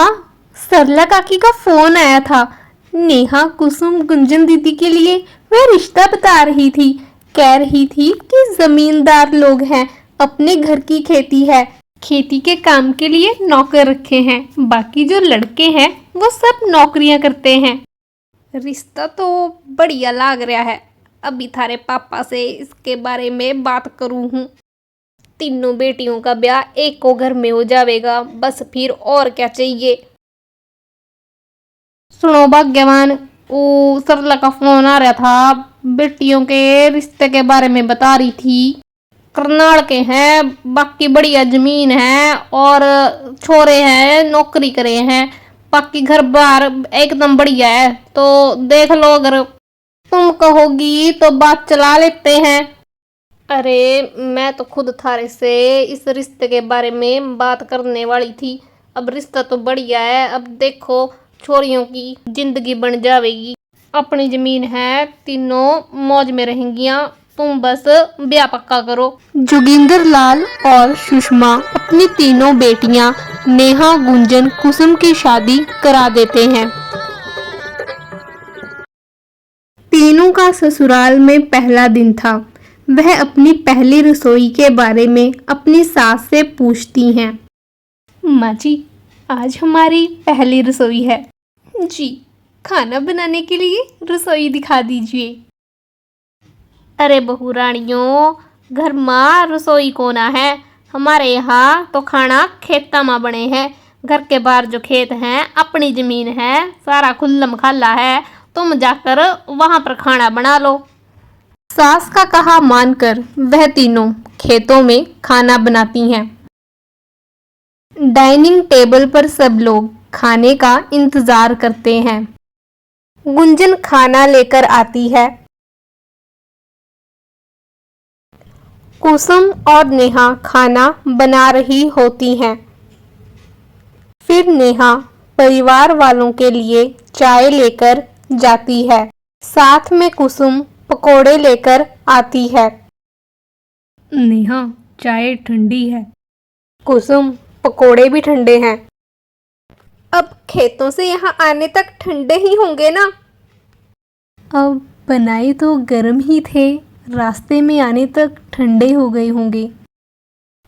माँ, सरला काकी का फोन आया था। नेहा कुसुम गुंजन दीदी के लिए वह रिश्ता बता रही थी। कह रही थी कि जमींदार लोग हैं, अपने घर की खेती है, खेती के काम के लिए नौकर रखे हैं, बाकी जो लड़के हैं वो सब नौकरियां करते हैं। रिश्ता तो बढ़िया लग रहा है। अभी थारे पापा से इसके बारे में बात करूं हूँ। तीनों बेटियों का ब्याह एक को घर में हो जाएगा, बस फिर और क्या चाहिए। सुनो भाग्यवान, वो सरला का फोन आ रहा था, बेटियों के रिश्ते के बारे में बता रही थी। करनाल के हैं, बाकी बढ़िया जमीन है और छोरे हैं नौकरी करे हैं, बाकी घर बार एकदम बढ़िया है। तो देख लो, अगर तुम कहोगी तो बात चला लेते हैं। अरे मैं तो खुद थारे से इस रिश्ते के बारे में बात करने वाली थी। अब रिश्ता तो बढ़िया है, अब देखो छोरियों की जिंदगी बन जाएगी। अपनी जमीन है, तीनों मौज में रहेंगियां, तुम बस ब्याह पक्का करो। जोगिंदर लाल और सुषमा अपनी तीनों बेटियां नेहा, गुंजन, कुसुम की शादी करा देते हैं। तीनों का ससुराल में पहला दिन था। वह अपनी पहली रसोई के बारे में अपनी सास से पूछती हैं। माँ जी, आज हमारी पहली रसोई है। जी, खाना बनाने के लिए रसोई दिखा दीजिए। अरे बहू रानियों, घर माँ रसोई कोना है। हमारे यहाँ तो खाना खेता माँ बने हैं। घर के बाहर जो खेत हैं, अपनी जमीन है, सारा खुल्लम खल्ला है, तुम जाकर वहाँ पर खाना बना लो। सास का कहा मानकर वह तीनों खेतों में खाना बनाती हैं। डाइनिंग टेबल पर सब लोग खाने का इंतजार करते हैं। गुंजन खाना लेकर आती है। कुसुम और नेहा खाना बना रही होती हैं। फिर नेहा परिवार वालों के लिए चाय लेकर जाती है। साथ में कुसुम पकोड़े लेकर आती है। नेहा, चाय ठंडी है। कुसुम, पकोड़े भी ठंडे हैं। अब खेतों से यहाँ आने तक ठंडे ही होंगे ना? अब बनाए तो गर्म ही थे, रास्ते में आने तक ठंडे हो गए होंगे।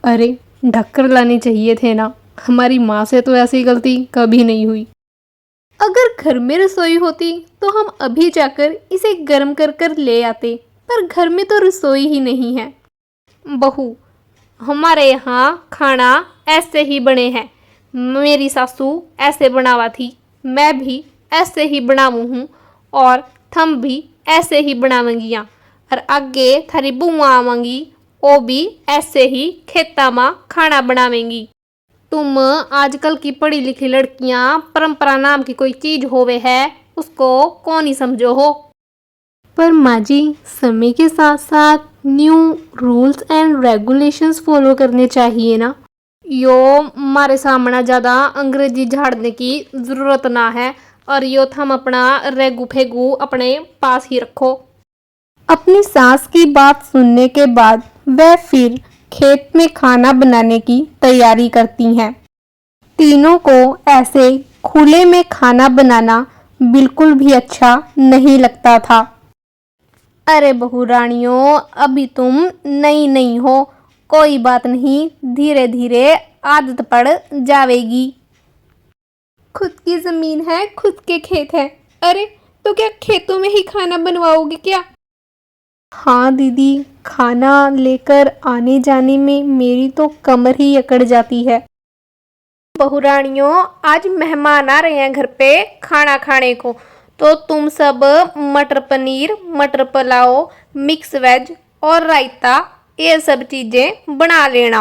अरे ढककर लाने चाहिए थे ना, हमारी माँ से तो ऐसी गलती कभी नहीं हुई। अगर घर में रसोई होती तो हम अभी जाकर इसे गर्म कर कर ले आते, पर घर में तो रसोई ही नहीं है। बहू, हमारे यहाँ खाना ऐसे ही बने हैं। मेरी सासू ऐसे बनावा थी, मैं भी ऐसे ही बनाऊँ हूँ, और थम भी ऐसे ही बनावेंगियाँ। और आगे थारी बुआ आवेंगी, वो भी ऐसे ही खेता माँ खाना बनावेंगी। तुम आजकल की पढ़ी लिखी लड़कियां परंपरा नाम की कोई चीज होवे है, उसको कौन ही समझो हो। पर माँ जी, समय के साथ साथ new rules and regulations follow करने चाहिए ना। यो हमारे सामने ज़्यादा अंग्रेजी झाड़ने की ज़रूरत ना है, और यो थम अपना रेगू फेगू अपने पास ही रखो। अपनी सास की बात सुनने के बाद वह फिर खेत में खाना बनाने की तैयारी करती हैं। तीनों को ऐसे खुले में खाना बनाना बिल्कुल भी अच्छा नहीं लगता था। अरे बहू रानियों, अभी तुम नई नई हो, कोई बात नहीं, धीरे धीरे आदत पड़ जाएगी। खुद की जमीन है, खुद के खेत है। अरे तो क्या खेतों में ही खाना बनवाओगे क्या? हाँ दीदी, खाना लेकर आने जाने में मेरी तो कमर ही अकड़ जाती है। बहू रानियों, आज मेहमान आ रहे हैं घर पे खाना खाने को, तो तुम सब मटर पनीर, मटर पुलाव, मिक्स वेज और रायता, ये सब चीजें बना लेना।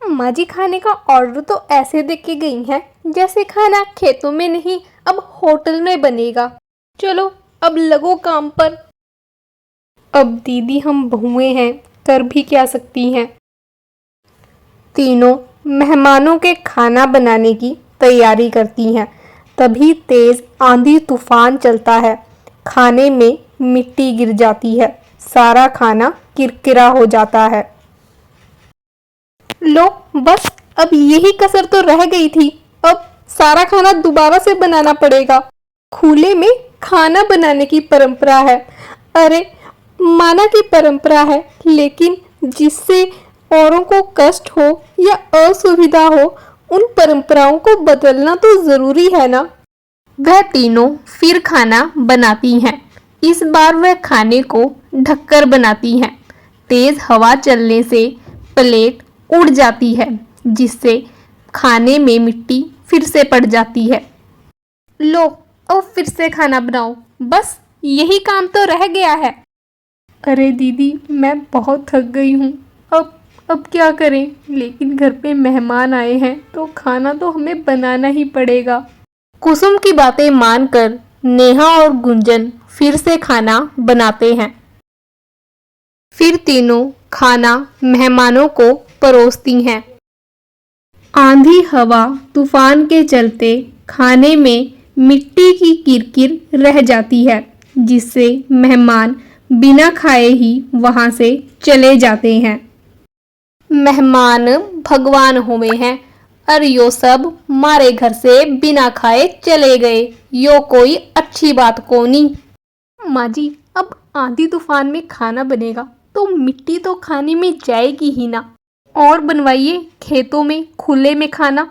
माँ जी, खाने का ऑर्डर तो ऐसे दे के गई हैं जैसे खाना खेतों में नहीं, अब होटल में बनेगा। चलो अब लगो काम पर। अब दीदी हम बहुएं हैं, कर भी क्या सकती हैं। तीनों मेहमानों के खाना बनाने की तैयारी करती हैं। तभी तेज आंधी तूफान चलता है। खाने में मिट्टी गिर जाती है, सारा खाना किरकिरा हो जाता है। लो बस, अब यही कसर तो रह गई थी, अब सारा खाना दोबारा से बनाना पड़ेगा। खुले में खाना बनाने की परंपरा है। अरे माना कि परंपरा है, लेकिन जिससे औरों को कष्ट हो या असुविधा हो, उन परंपराओं को बदलना तो जरूरी है ना। वह तीनों फिर खाना बनाती हैं। इस बार वह खाने को ढककर बनाती हैं। तेज हवा चलने से प्लेट उड़ जाती है, जिससे खाने में मिट्टी फिर से पड़ जाती है। लो, अब फिर से खाना बनाओ, बस यही काम तो रह गया है। अरे दीदी, मैं बहुत थक गई हूँ। अब क्या करें, लेकिन घर पे मेहमान आए हैं तो खाना तो हमें बनाना ही पड़ेगा। कुसुम की बातें मानकर नेहा और गुंजन फिर से खाना बनाते हैं। फिर तीनों खाना मेहमानों को परोसती हैं। आंधी हवा तूफान के चलते खाने में मिट्टी की किरकिर रह जाती है, जिससे मेहमान बिना खाए ही वहां से चले जाते हैं। मेहमान भगवान हुए हैं, और यो सब मारे घर से बिना खाए चले गए, यो कोई अच्छी बात को नहीं। माँ जी, अब आंधी तूफान में खाना बनेगा तो मिट्टी तो खाने में जाएगी ही ना। और बनवाइए खेतों में खुले में खाना।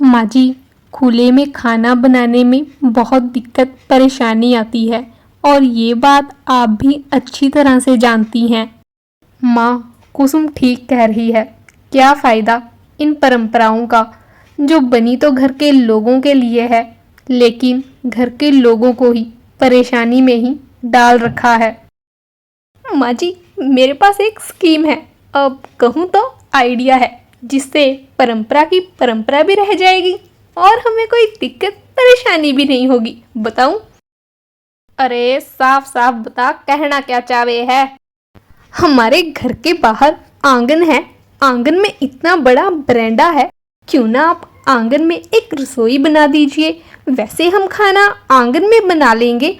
माँ जी, खुले में खाना बनाने में बहुत दिक्कत परेशानी आती है, और ये बात आप भी अच्छी तरह से जानती हैं। माँ, कुसुम ठीक कह रही है। क्या फ़ायदा इन परंपराओं का, जो बनी तो घर के लोगों के लिए है, लेकिन घर के लोगों को ही परेशानी में ही डाल रखा है। माँ जी, मेरे पास एक स्कीम है, अब कहूँ तो आइडिया है, जिससे परंपरा की परंपरा भी रह जाएगी और हमें कोई दिक्कत परेशानी भी नहीं होगी। बताऊं? अरे साफ साफ बता, कहना क्या चाहे है। हमारे घर के बाहर आंगन है, आंगन में इतना बड़ा बरामदा है, क्यों ना आप आंगन में एक रसोई बना दीजिए। वैसे हम खाना आंगन में बना लेंगे,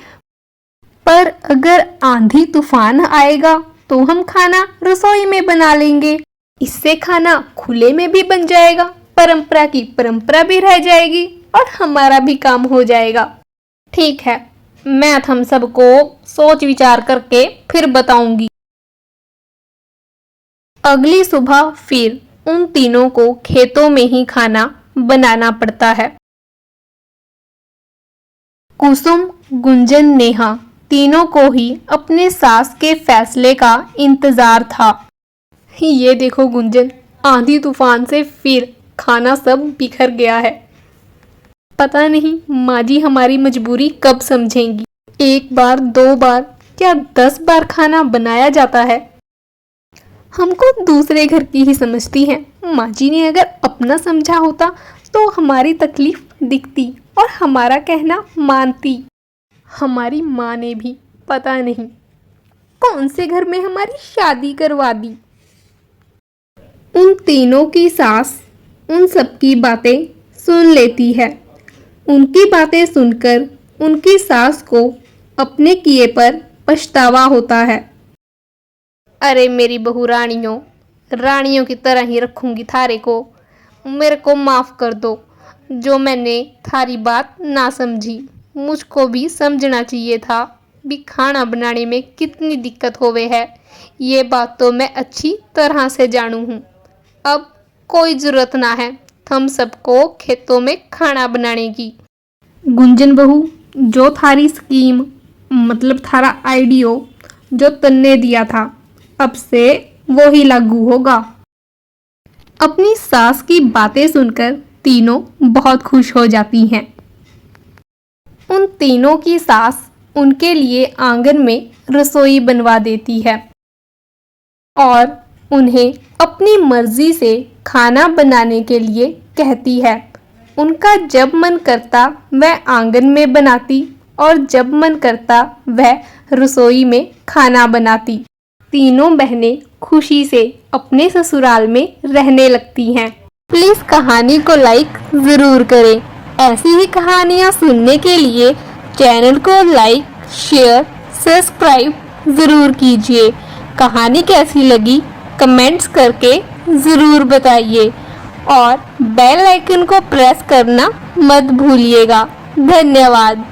पर अगर आंधी तूफान आएगा तो हम खाना रसोई में बना लेंगे। इससे खाना खुले में भी बन जाएगा, परंपरा की परंपरा भी रह जाएगी और हमारा भी काम हो जाएगा। ठीक है, मैं हम सबको सोच विचार करके फिर बताऊंगी। अगली सुबह फिर उन तीनों को खेतों में ही खाना बनाना पड़ता है। कुसुम, गुंजन, नेहा तीनों को ही अपने सास के फैसले का इंतजार था। ये देखो गुंजन, आंधी तूफान से फिर खाना सब बिखर गया है। पता नहीं माँ जी हमारी मजबूरी कब समझेंगी। एक बार, दो बार, क्या 10 बार खाना बनाया जाता है। हमको दूसरे घर की ही समझती हैं। माँ जी ने अगर अपना समझा होता तो हमारी तकलीफ दिखती और हमारा कहना मानती। हमारी माँ ने भी पता नहीं कौन से घर में हमारी शादी करवा दी। उन तीनों की सास उन सबकी बातें सुन लेती है। उनकी बातें सुनकर उनकी सास को अपने किए पर पछतावा होता है। अरे मेरी बहू रानियों, रानियों की तरह ही रखूंगी थारे को। मेरे को माफ़ कर दो, जो मैंने थारी बात ना समझी। मुझको भी समझना चाहिए था भी खाना बनाने में कितनी दिक्कत होवे है। ये बात तो मैं अच्छी तरह से जानू हूँ। अब कोई ज़रूरत ना है हम सबको खेतों में खाना बनाने की। गुंजन बहू, जो थारी स्कीम मतलब थारा आइडियो जो तन्ने दिया था, अब से वो ही लागू होगा। अपनी सास की बातें सुनकर तीनों बहुत खुश हो जाती हैं। उन तीनों की सास उनके लिए आंगन में रसोई बनवा देती है और उन्हें अपनी मर्जी से खाना बनाने के लिए कहती है। उनका जब मन करता वह आंगन में बनाती और जब मन करता वह रसोई में खाना बनाती। तीनों बहनें खुशी से अपने ससुराल में रहने लगती हैं। प्लीज़ कहानी को लाइक ज़रूर करें। ऐसी ही कहानियाँ सुनने के लिए चैनल को लाइक, शेयर, सब्सक्राइब ज़रूर कीजिए। कहानी कैसी लगी कमेंट्स करके ज़रूर बताइए और बेल आइकन को प्रेस करना मत भूलिएगा। धन्यवाद।